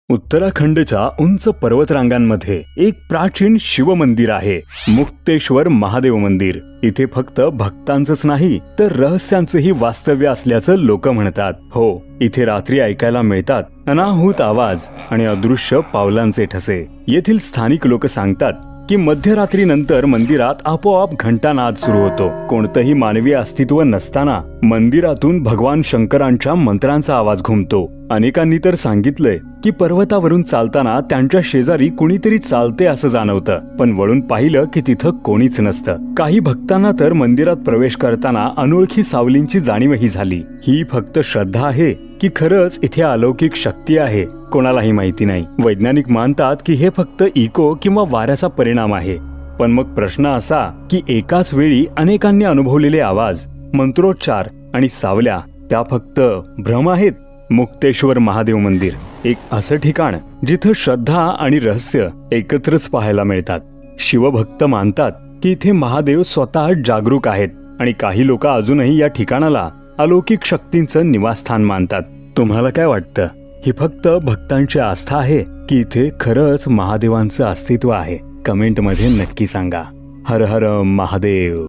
उत्तराखंडच्या उंच पर्वतरांगांमध्ये एक प्राचीन शिव मंदिर आहे, मुक्तेश्वर महादेव मंदिर। इथे फक्त भक्तांचंच नाही तर रहस्यांचंही वास्तव्य असल्याचं लोक म्हणतात। हो, इथे रात्री ऐकायला मिळतात अनाहूत आवाज आणि अदृश्य पावलांचे ठसे। येथील स्थानिक लोक सांगतात की मध्यरात्रीनंतर मंदिरात आपोआप घंटानाद सुरू होतो। कोणतंही मानवी अस्तित्व नसताना मंदिरातून भगवान शंकरांच्या मंत्रांचा आवाज घुमतो। अनेकांनी तर सांगितलंय की पर्वतावरून चालताना त्यांच्या शेजारी कुणीतरी चालते असं जाणवतं, पण वळून पाहिलं की तिथं कोणीच नसतं। काही भक्तांना तर मंदिरात प्रवेश करताना अनोळखी सावलींची जाणीवही झाली। ही फक्त श्रद्धा आहे की खरंच इथे अलौकिक शक्ती आहे, कोणालाही माहिती नाही। वैज्ञानिक मानतात की हे फक्त इको किंवा वाऱ्याचा परिणाम आहे। पण मग प्रश्न असा की एकाच वेळी अनेकांनी अनुभवलेले आवाज, मंत्रोच्चार आणि सावल्या त्या फक्त भ्रम आहेत? मुक्तेश्वर महादेव मंदिर एक असं ठिकाण जिथं श्रद्धा आणि रहस्य एकत्रच पाहायला मिळतात। शिवभक्त मानतात की इथे महादेव स्वतः जागरूक आहेत आणि काही लोक अजूनही या ठिकाणाला अलौकिक शक्तींचं निवासस्थान मानतात। तुम्हाला काय वाटतं? ही फक्त भक्तांची आस्था आहे की इथे खरंच महादेवांचं अस्तित्व आहे? कमेंट मध्ये नक्की सांगा। हर हर महादेव।